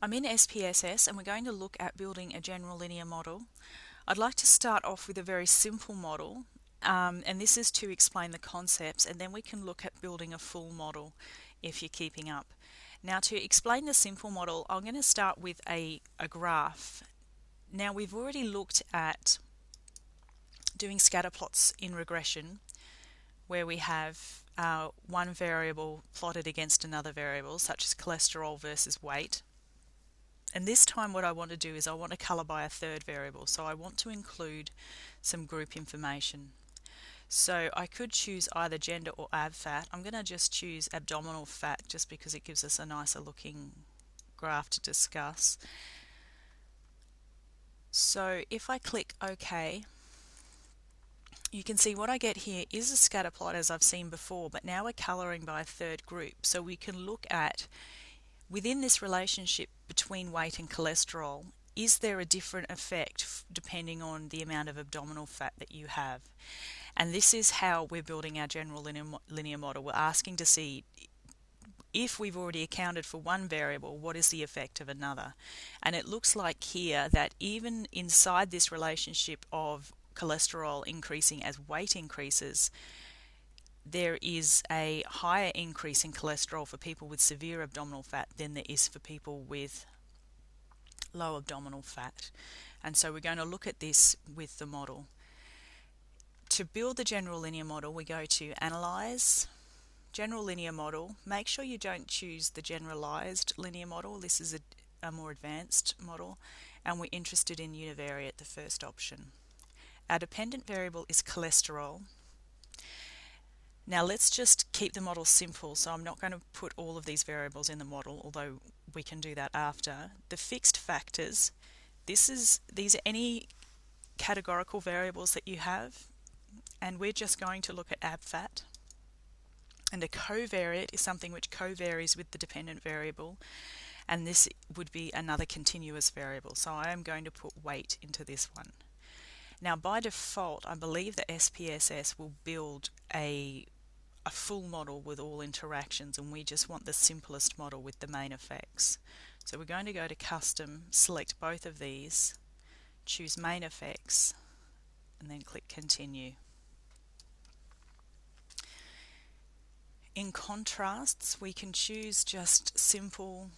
I'm in SPSS and we're going to look at building a general linear model. I'd like to start off with a very simple model, and this is to explain the concepts, and then we can look at building a full model if you're keeping up. Now, to explain the simple model, I'm going to start with a graph. Now, we've already looked at doing scatter plots in regression where we have one variable plotted against another variable, such as cholesterol versus weight. And this time what I want to do is I want to colour by a third variable, so I want to include some group information. So I could choose either gender or ab fat. I'm going to just choose abdominal fat just because it gives us a nicer looking graph to discuss. So if I click OK, you can see what I get here is a scatter plot as I've seen before, but now we're colouring by a third group. So we can look at, within this relationship between weight and cholesterol, is there a different effect depending on the amount of abdominal fat that you have? And this is how we're building our general linear model. We're asking to see, if we've already accounted for one variable, what is the effect of another? And it looks like here that even inside this relationship of cholesterol increasing as weight increases, there is a higher increase in cholesterol for people with severe abdominal fat than there is for people with low abdominal fat. And so we're going to look at this with the model. To build the general linear model, we go to Analyze, General Linear Model. Make sure you don't choose the generalized linear model. This is a more advanced model, and we're interested in univariate, the first option. Our dependent variable is cholesterol. Now let's just keep the model simple, so I'm not going to put all of these variables in the model, although we can do that after. The fixed factors, these are any categorical variables that you have, and we're just going to look at ab fat. And a covariate is something which co-varies with the dependent variable, and this would be another continuous variable. So I am going to put weight into this one. Now by default, I believe that SPSS will build a full model with all interactions, and we just want the simplest model with the main effects. So we're going to go to Custom, select both of these, choose Main Effects, and then click Continue. In contrasts, we can choose just simple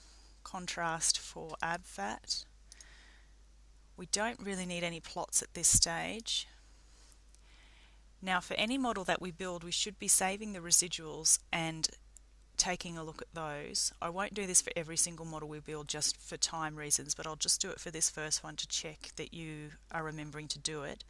contrast for ab fat. We don't really need any plots at this stage. Now for any model that we build, we should be saving the residuals and taking a look at those. I won't do this for every single model we build just for time reasons, but I'll just do it for this first one to check that you are remembering to do it.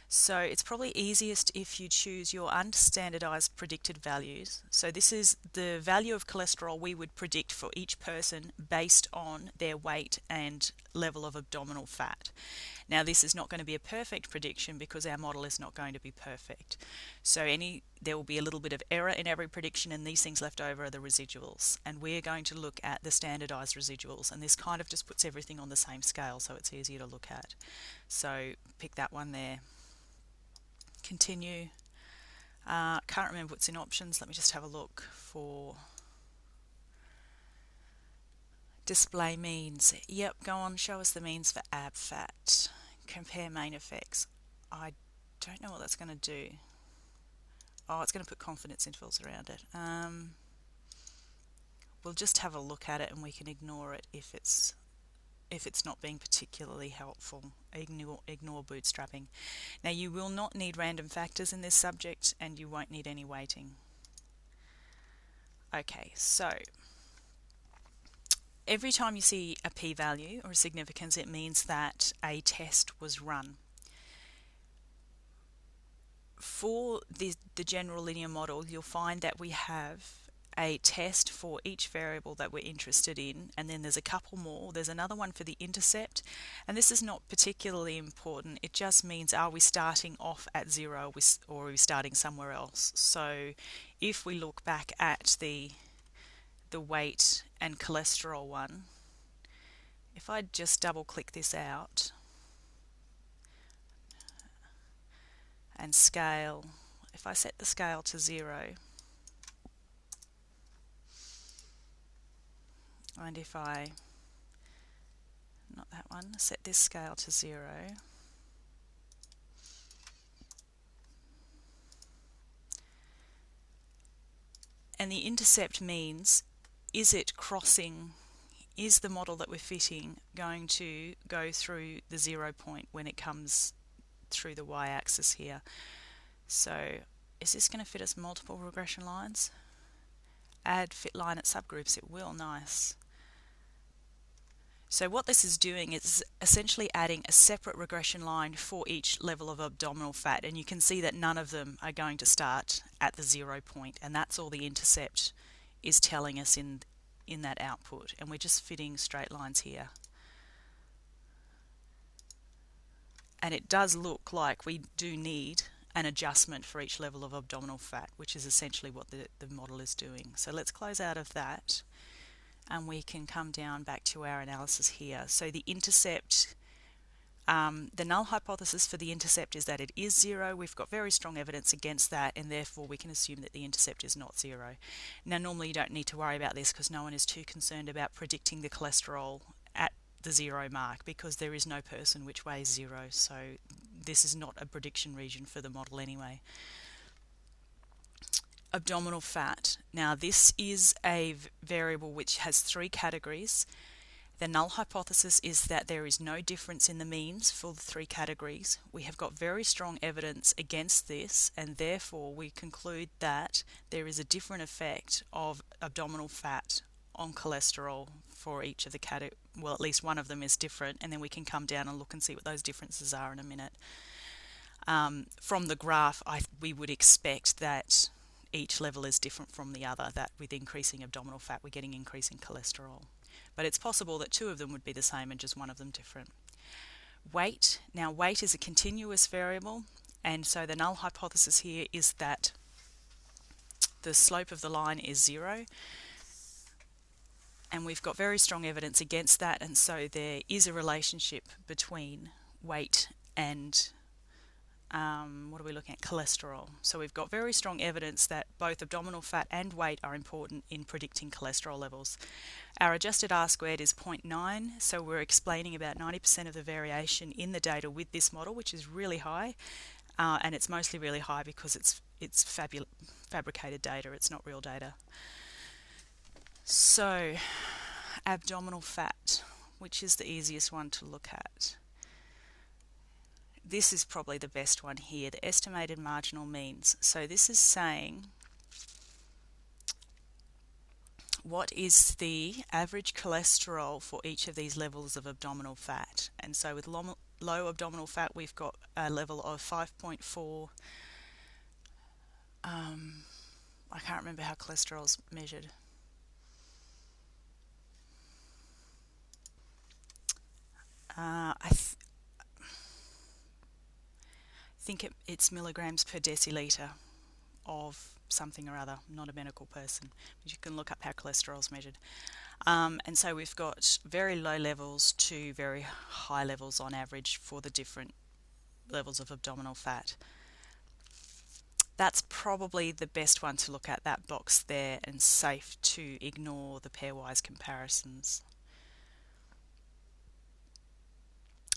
So it's probably easiest if you choose your unstandardized predicted values. So this is the value of cholesterol we would predict for each person based on their weight and level of abdominal fat. Now this is not going to be a perfect prediction because our model is not going to be perfect. So there will be a little bit of error in every prediction, and these things left over are the residuals. And we're going to look at the standardized residuals, and this kind of just puts everything on the same scale so it's easier to look at. So pick that one there. Continue. Can't remember what's in options. Let me just have a look for display means. Yep, go on, show us the means for ab fat. Compare main effects. I don't know what that's going to do. Oh, it's going to put confidence intervals around it. We'll just have a look at it and we can ignore it if it's not being particularly helpful. Ignore bootstrapping. Now you will not need random factors in this subject, and you won't need any weighting. Okay, so every time you see a p-value or a significance, it means that a test was run. For the general linear model, you'll find that we have a test for each variable that we're interested in, and then there's a couple more. There's another one for the intercept, and this is not particularly important. It just means, are we starting off at 0 or are we starting somewhere else? So if we look back at the weight and cholesterol one, if I just double click this out and scale, if I set the scale to 0, and if I not that one, set this scale to 0. And the intercept means, is it crossing, is the model that we're fitting going to go through the 0 point when it comes through the y-axis here? So is this going to fit us multiple regression lines? Add fit line at subgroups, it will, nice. So what this is doing is essentially adding a separate regression line for each level of abdominal fat, and you can see that none of them are going to start at the 0 point, and that's all the intercept is telling us in that output, and we're just fitting straight lines here. And it does look like we do need an adjustment for each level of abdominal fat, which is essentially what the model is doing. So let's close out of that, and we can come down back to our analysis here. So the intercept, the null hypothesis for the intercept is that it is 0. We've got very strong evidence against that, and therefore we can assume that the intercept is not 0. Now normally you don't need to worry about this because no one is too concerned about predicting the cholesterol at the 0 mark, because there is no person which weighs 0, so this is not a prediction region for the model anyway. Abdominal fat. Now this is a variable which has 3 categories. The null hypothesis is that there is no difference in the means for the 3 categories. We have got very strong evidence against this, and therefore we conclude that there is a different effect of abdominal fat on cholesterol for each of the categories. Well, at least one of them is different, and then we can come down and look and see what those differences are in a minute. From the graph, we would expect that each level is different from the other, that with increasing abdominal fat we're getting increasing cholesterol. But it's possible that 2 of them would be the same and just one of them different. Weight. Now weight is a continuous variable, and so the null hypothesis here is that the slope of the line is 0, and we've got very strong evidence against that, and so there is a relationship between weight and what are we looking at? Cholesterol. So we've got very strong evidence that both abdominal fat and weight are important in predicting cholesterol levels. Our adjusted R-squared is 0.9, so we're explaining about 90% of the variation in the data with this model, which is really high, and it's mostly really high because it's fabricated data, it's not real data. So, abdominal fat, which is the easiest one to look at. This is probably the best one here, the estimated marginal means. So this is saying what is the average cholesterol for each of these levels of abdominal fat. And so with low abdominal fat we've got a level of 5.4. I can't remember how cholesterol's measured. I think it's milligrams per deciliter of something or other. I'm not a medical person, but you can look up how cholesterol is measured. And so we've got very low levels to very high levels on average for the different levels of abdominal fat. That's probably the best one to look at, that box there, and safe to ignore the pairwise comparisons.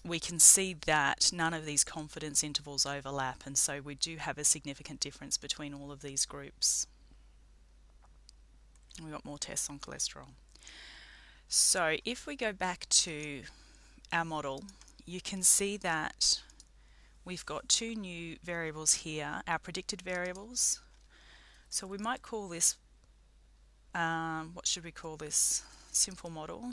We can see that none of these confidence intervals overlap, and so we do have a significant difference between all of these groups. We've got more tests on cholesterol. So if we go back to our model, you can see that we've got 2 new variables here, our predicted variables. So we might call this, what should we call this? Simple model.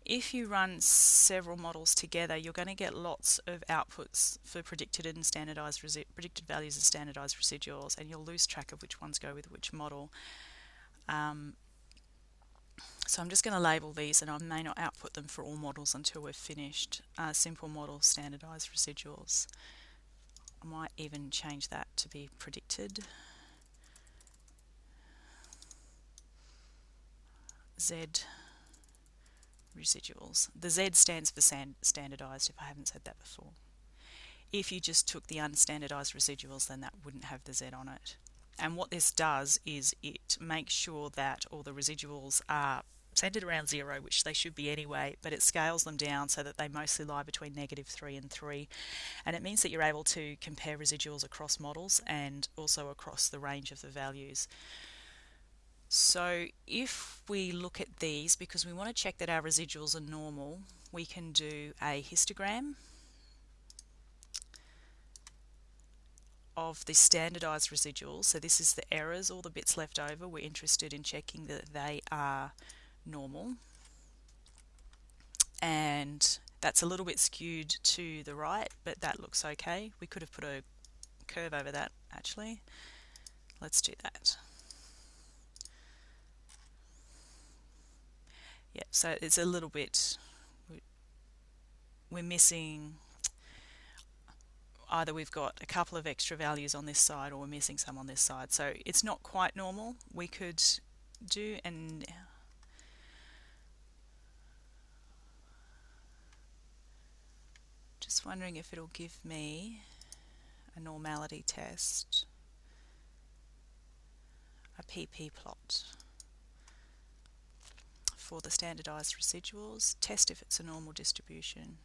If you run several models together, you're going to get lots of outputs for predicted and standardized predicted values and standardized residuals, and you'll lose track of which ones go with which model. So I'm just going to label these, and I may not output them for all models until we've finished. Simple model, standardized residuals. I might even change that to be predicted. Z residuals. The Z stands for standardized, if I haven't said that before. If you just took the unstandardized residuals, then that wouldn't have the Z on it. And what this does is it makes sure that all the residuals are centered around 0, which they should be anyway, but it scales them down so that they mostly lie between -3 and 3. And it means that you're able to compare residuals across models and also across the range of the values. So if we look at these, because we want to check that our residuals are normal, we can do a histogram of the standardized residuals. So this is the errors, all the bits left over. We're interested in checking that they are normal. And that's a little bit skewed to the right, but that looks okay. We could have put a curve over that actually. Let's do that. Yeah, so it's a little bit, we're missing, either we've got a couple of extra values on this side or we're missing some on this side. So it's not quite normal. We could do, and just wondering if it'll give me a normality test, a PP plot for the standardized residuals, test if it's a normal distribution.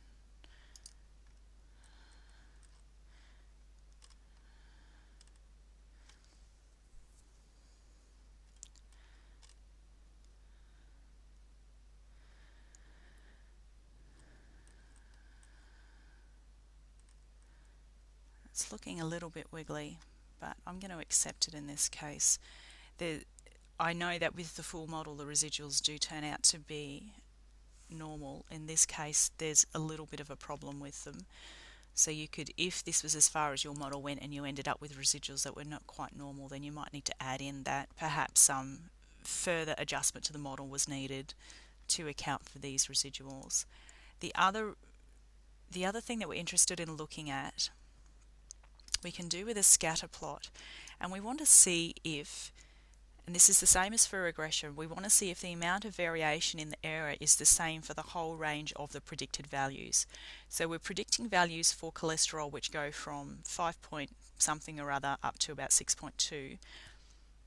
It's looking a little bit wiggly, but I'm going to accept it in this case. I know that with the full model the residuals do turn out to be normal. In this case there's a little bit of a problem with them. So you could, if this was as far as your model went and you ended up with residuals that were not quite normal, then you might need to add in that perhaps some further adjustment to the model was needed to account for these residuals. The other thing that we're interested in looking at, we can do with a scatter plot, and we want to see if, and this is the same as for regression, we want to see if the amount of variation in the error is the same for the whole range of the predicted values. So we're predicting values for cholesterol which go from 5 point something or other up to about 6.2,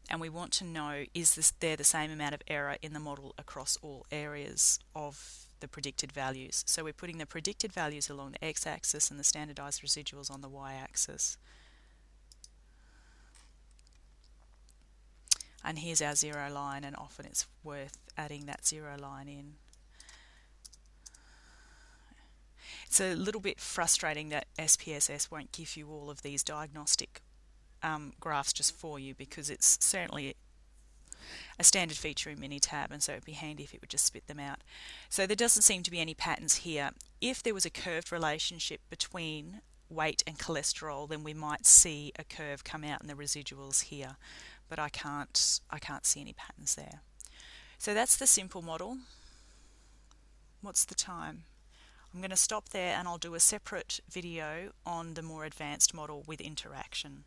and we want to know, is there the same amount of error in the model across all areas of the predicted values. So we're putting the predicted values along the x-axis and the standardized residuals on the y-axis. And here's our 0 line, and often it's worth adding that 0 line in. It's a little bit frustrating that SPSS won't give you all of these diagnostic graphs just for you, because it's certainly a standard feature in Minitab, and so it'd be handy if it would just spit them out. So there doesn't seem to be any patterns here. If there was a curved relationship between weight and cholesterol, then we might see a curve come out in the residuals here, but I can't see any patterns there. So that's the simple model. What's the time? I'm going to stop there and I'll do a separate video on the more advanced model with interaction.